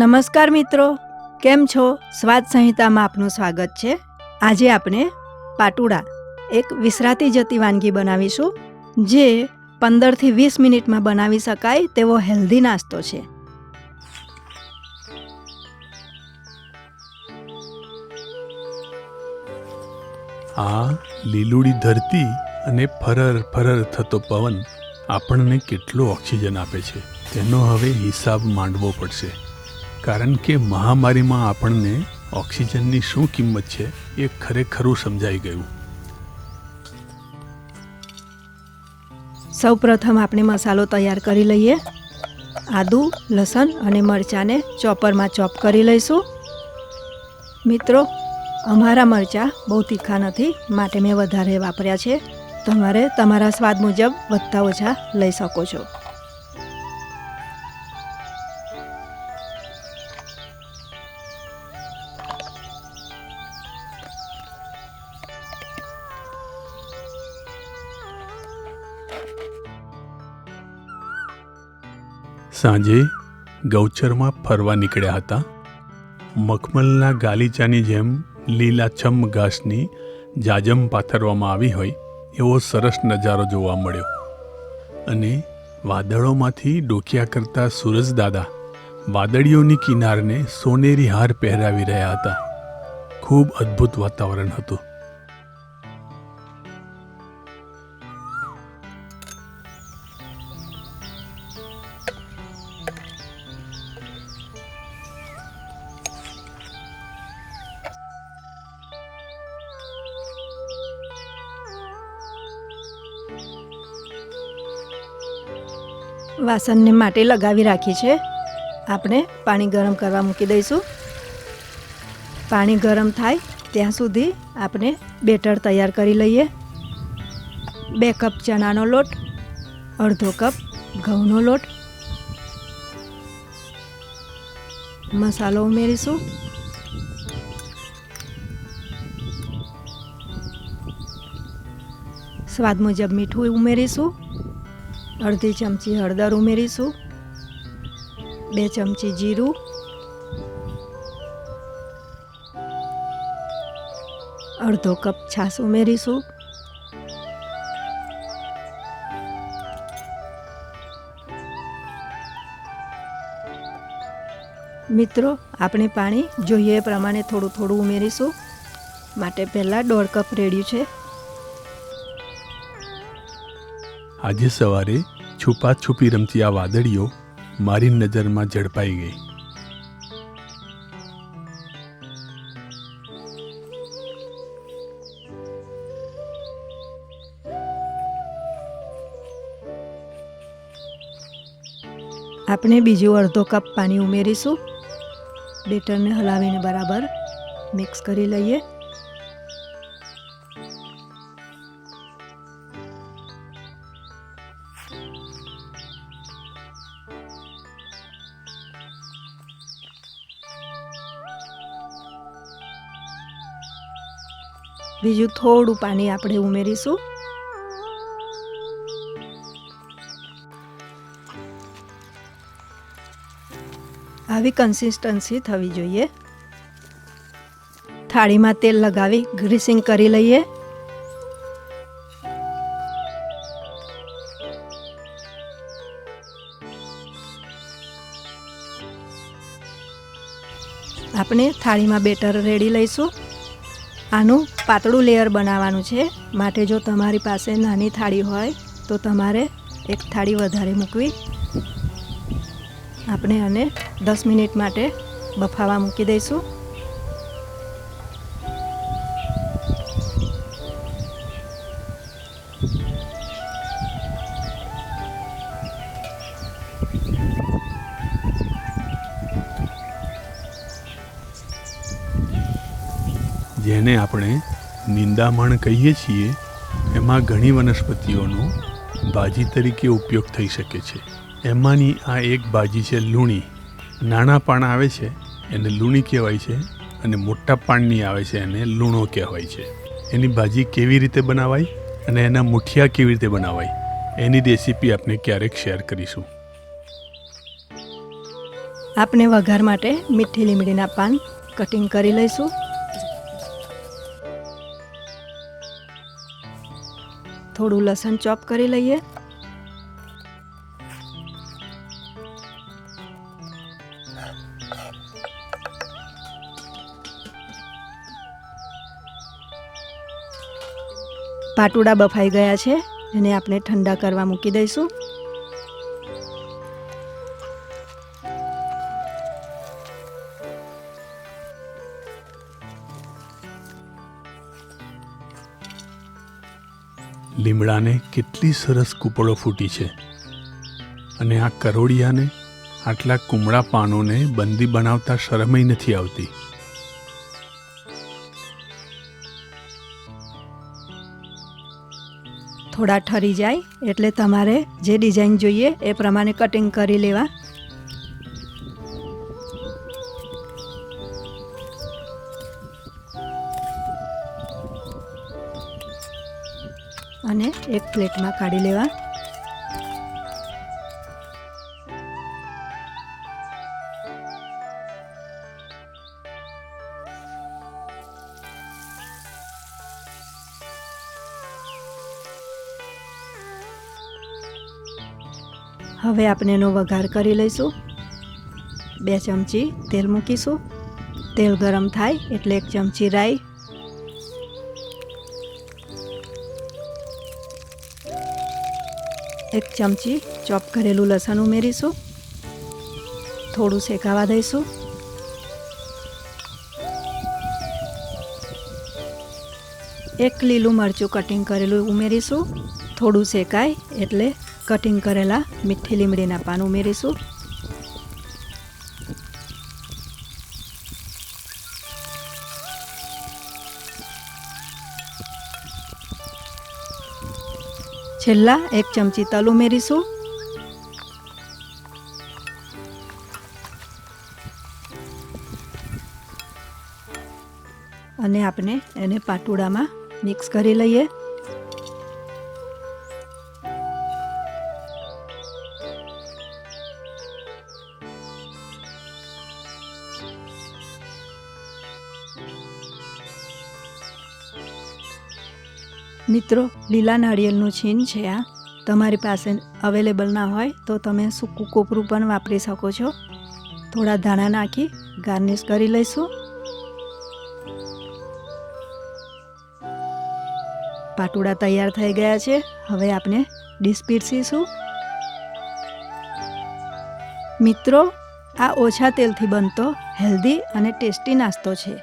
નમસ્કાર મિત્રો, કેમ છો? સ્વાદ સંહિતામાં આપનું સ્વાગત છે. આજે આપણે પાટુડા એક વિસરાતી જતી વાનગી બનાવીશું, જે 15થી 20 મિનિટમાં બનાવી શકાય તેવો હેલ્ધી નાસ્તો છે. આ લીલુડી ધરતી અને ફરર ફરર થતો પવન આપણને કેટલો ઓક્સિજન આપે છે તેનો હવે હિસાબ માંડવો પડશે, કારણ કે મહામારીમાં આપણને ઓક્સિજનની શું કિંમત છે એ ખરેખરું સમજાઈ ગયું. સૌ પ્રથમ આપણે મસાલો તૈયાર કરી લઈએ. આદુ, લસણ અને મરચાંને ચોપરમાં ચોપ કરી લઈશું. મિત્રો, અમારા મરચાં બહુ તીખા નથી, માટે મેં વધારે વાપર્યા છે. તમારે તમારા સ્વાદ મુજબ વધતા ઓછા લઈ શકો છો. સાંજે ગૌચરમાં ફરવા નીકળ્યા હતા. મખમલના ગાલીચાની જેમ લીલાછમ ઘાસની જાજમ પાથરવામાં આવી હોય એવો સરસ નજારો જોવા મળ્યો, અને વાદળોમાંથી ડોકિયા કરતા સૂરજદાદા વાદળીઓની કિનારને સોનેરી હાર પહેરાવી રહ્યા હતા. ખૂબ અદ્ભુત વાતાવરણ હતું. વાસણને માટે લગાવી રાખી છે. આપણે પાણી ગરમ કરવા મૂકી દઈશું. પાણી ગરમ થાય ત્યાં સુધી આપણે બેટર તૈયાર કરી લઈએ. 2 કપ ચણાનો લોટ, અડધો કપ ઘઉંનો લોટ, મસાલો ઉમેરીશું. સ્વાદ મુજબ મીઠું ઉમેરીશું. અડધી ચમચી હળદર ઉમેરીશું. 2 ચમચી જીરું, અડધો કપ છાશ ઉમેરીશું. મિત્રો, આપણે પાણી જોઈએ એ પ્રમાણે થોડું થોડું ઉમેરીશું, માટે પહેલાં 1.5 કપ રેડ્યું છે. આજે સવારે છુપી રમતી આ વાદળીઓ મારી નજરમાં ઝડપાઈ ગઈ. આપણે બીજું અડધો કપ પાણી ઉમેરીશું. બેટરને હલાવીને બરાબર મિક્સ કરી લઈએ. બીજું થોડું પાણી આપણે ઉમેરીશું. આવી કન્સિસ્ટન્સી થવી જોઈએ. થાળીમાં તેલ લગાવી ગ્રીસિંગ કરી લઈએ. આપણે થાળીમાં બેટર રેડી લઈશું. આનું પાતળું લેયર બનાવવાનું છે, માટે જો તમારી પાસે નાની થાળી હોય તો તમારે એક થાળી વધારે મૂકવી. આપણે આને 10 મિનિટ માટે બફાવા મૂકી દઈશું. જેને આપણે નિંદામણ કહીએ છીએ, એમાં ઘણી વનસ્પતિઓનો ભાજી તરીકે ઉપયોગ થઈ શકે છે. એમાંની આ એક ભાજી છે લૂણી. નાના પાન આવે છે એને લૂણી કહેવાય છે, અને મોટા પાનની આવે છે એને લૂણો કહેવાય છે. એની ભાજી કેવી રીતે બનાવાય અને એના મુઠિયા કેવી રીતે બનાવાય એની રેસીપી આપણે ક્યારેક શેર કરીશું. આપણે વઘાર માટે મીઠી લીમડીના પાન કટિંગ કરી લઈશું. થોડું લસણ ચોપ કરી લઈએ. પાટુડા બફાઈ ગયા છે, એને આપણે ઠંડા કરવા મૂકી દઈશું. લીમડાને કેટલી સરસ કૂપળો ફૂટી છે અને આ કરોડિયાને આટલા કુમળા પાનોને બંદી બનાવતા શરમય નથી આવતી. થોડા ઠરી જાય એટલે તમારે જે ડિઝાઇન જોઈએ એ પ્રમાણે કટિંગ કરી લેવા. અને એક પ્લેટમાં કાઢી લેવા. હવે આપણે એનો વઘાર કરી લઈશું. 2 ચમચી તેલ મૂકીશું. તેલ ગરમ થાય એટલે 1 ચમચી રાઈ, 1 ચમચી ચોપ કરેલું લસણ ઉમેરીશું. થોડું શેકાવા દઈશું. એક લીલું મરચું કટિંગ કરેલું ઉમેરીશું. થોડું શેકાય એટલે કટિંગ કરેલા મીઠી લીમડીના પાન ઉમેરીશું. છેલ્લા 1 ચમચી તલ ઉમેરીશું. અને આપણે એને પાટુડામાં મિક્સ કરી લઈએ. મિત્રો, લીલા નાળિયેરનું છીણ છે આ. તમારી પાસે અવેલેબલ ના હોય તો તમે સૂકું કોપરું પણ વાપરી શકો છો. થોડા ધાણા નાખી ગાર્નિશ કરી લઈશું. પાટુડા તૈયાર થઈ ગયા છે. હવે આપણે ડીશ પીરસીશું. મિત્રો, આ ઓછા તેલથી બનતો હેલ્ધી અને ટેસ્ટી નાસ્તો છે.